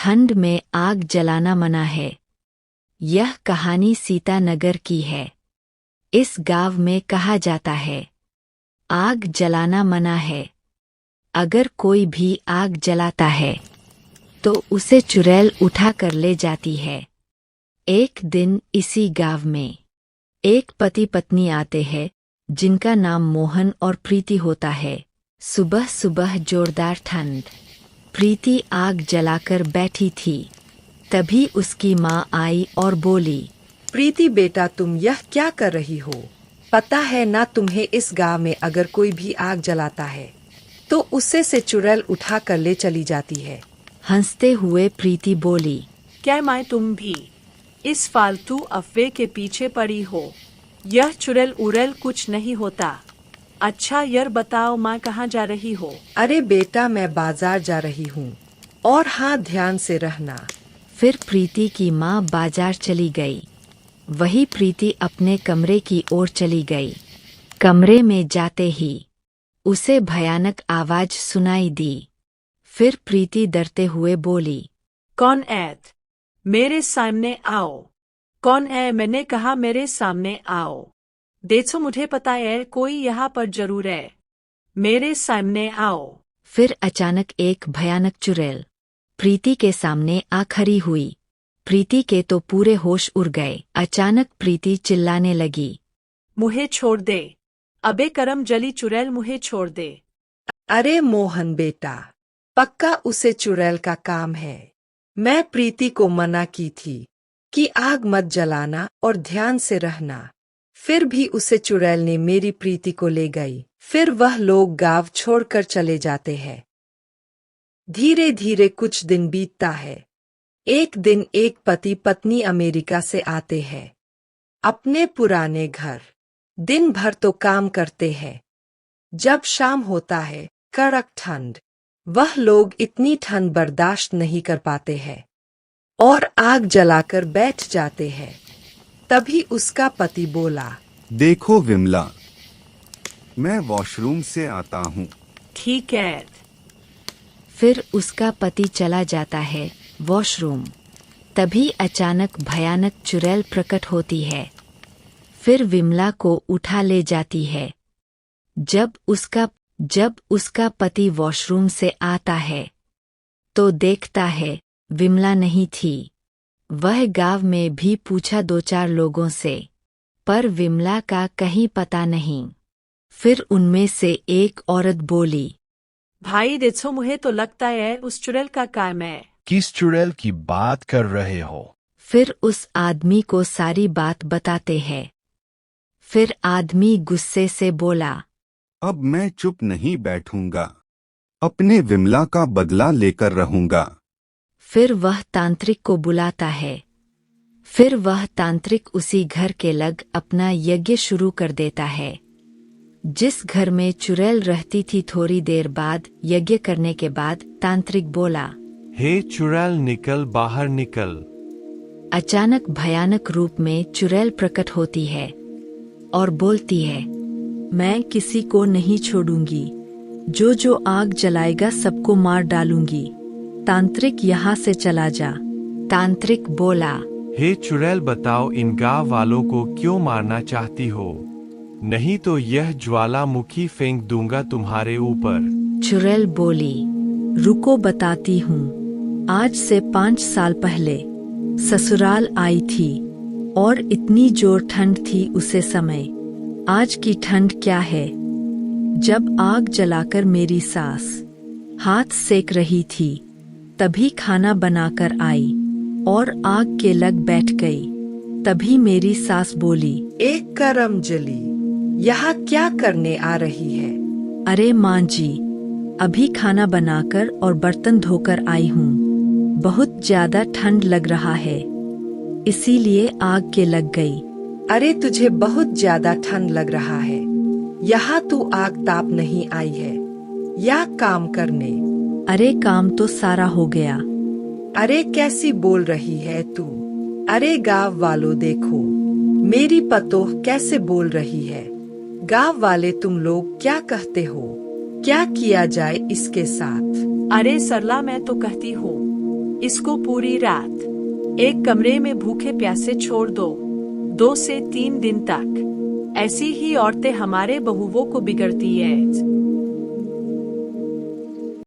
ठंड में आग जलाना मना है। यह कहानी सीतानगर की है। इस गांव में कहा जाता है, आग जलाना मना है। अगर कोई भी आग जलाता है तो उसे चुड़ैल उठा कर ले जाती है। एक दिन इसी गांव में एक पति पत्नी आते हैं जिनका नाम मोहन और प्रीति होता है। सुबह सुबह जोरदार ठंड। प्रीति आग जलाकर बैठी थी। तभी उसकी माँ आई और बोली, प्रीति बेटा, तुम यह क्या कर रही हो? पता है ना तुम्हें, इस गांव में अगर कोई भी आग जलाता है तो उससे से चुड़ैल उठा कर ले चली जाती है। हंसते हुए प्रीति बोली, क्या माँ तुम भी इस फालतू अफवाह के पीछे पड़ी हो? यह चुड़ैल उड़ैल कुछ नहीं होता। अच्छा यार बताओ माँ, कहाँ जा रही हो? अरे बेटा, मैं बाजार जा रही हूँ, और हाँ, ध्यान से रहना। फिर प्रीति की माँ बाजार चली गई। वही प्रीति अपने कमरे की ओर चली गई। कमरे में जाते ही उसे भयानक आवाज सुनाई दी। फिर प्रीति डरते हुए बोली, कौन है? मेरे सामने आओ। कौन है? मैंने कहा मेरे सामने आओ। देखो, मुझे पता है कोई यहाँ पर जरूर है। मेरे सामने आओ। फिर अचानक एक भयानक चुड़ैल प्रीति के सामने आ खड़ी हुई। प्रीति के तो पूरे होश उड़ गए। अचानक प्रीति चिल्लाने लगी, मुझे छोड़ दे। अबे करम जली चुड़ैल, मुझे छोड़ दे। अरे मोहन बेटा, पक्का उसे चुड़ैल का काम है। मैं प्रीति को मना की थी कि आग मत जलाना और ध्यान से रहना। फिर भी उसे चुड़ैल ने मेरी प्रीति को ले गई। फिर वह लोग गांव छोड़कर चले जाते हैं। धीरे धीरे कुछ दिन बीतता है। एक दिन एक पति पत्नी अमेरिका से आते हैं अपने पुराने घर। दिन भर तो काम करते हैं। जब शाम होता है, कड़क ठंड। वह लोग इतनी ठंड बर्दाश्त नहीं कर पाते हैं और आग जलाकर बैठ जाते हैं। तभी उसका पति बोला, देखो विमला, मैं वॉशरूम से आता हूँ। ठीक है। फिर उसका पति चला जाता है वॉशरूम। तभी अचानक भयानक चुड़ैल प्रकट होती है। फिर विमला को उठा ले जाती है। जब उसका पति वॉशरूम से आता है तो देखता है विमला नहीं थी। वह गांव में भी पूछा दो चार लोगों से, पर विमला का कहीं पता नहीं। फिर उनमें से एक औरत बोली, भाई देखो, मुझे तो लगता है उस चुड़ैल का काम है। किस चुड़ैल की बात कर रहे हो? फिर उस आदमी को सारी बात बताते हैं। फिर आदमी गुस्से से बोला, अब मैं चुप नहीं बैठूंगा, अपने विमला का बदला लेकर रहूंगा। फिर वह तांत्रिक को बुलाता है। फिर वह तांत्रिक उसी घर के लग अपना यज्ञ शुरू कर देता है। जिस घर में चुड़ैल रहती थी, थोड़ी देर बाद यज्ञ करने के बाद तांत्रिक बोला, हे चुड़ैल, निकल बाहर निकल। अचानक भयानक रूप में चुड़ैल प्रकट होती है और बोलती है, मैं किसी को नहीं छोड़ूंगी। जो जो आग जलाएगा सबको मार डालूंगी। तांत्रिक यहाँ से चला जा। तांत्रिक बोला, हे चुड़ैल, बताओ इन गांव वालों को क्यों मारना चाहती हो? नहीं तो यह ज्वालामुखी फेंक दूंगा तुम्हारे ऊपर। चुड़ैल बोली, रुको बताती हूँ। आज से 5 साल पहले ससुराल आई थी और इतनी जोर ठंड थी उसे समय। आज की ठंड क्या है? जब आग जलाकर मेरी सास हाथ सेक रही थी, तभी खाना बनाकर आई और आग के लग बैठ गई। तभी मेरी सास बोली, एक करम जली, यहाँ क्या करने आ रही है? अरे माँ जी, अभी खाना बनाकर और बर्तन धोकर आई हूँ। बहुत ज्यादा ठंड लग रहा है, इसीलिए आग के लग गई। अरे तुझे बहुत ज्यादा ठंड लग रहा है, यहाँ तू आग ताप नहीं आई है या काम करने? अरे काम तो सारा हो गया। अरे कैसी बोल रही है तू? अरे गांव वालों देखो, मेरी पतोह कैसे बोल रही है। गांव वाले तुम लोग क्या कहते हो? क्या किया जाए इसके साथ? अरे सरला, मैं तो कहती हूँ इसको पूरी रात एक कमरे में भूखे प्यासे छोड़ दो, 2 से 3 दिन तक। ऐसी ही औरतें हमारे बहुओं को बिगड़ती है।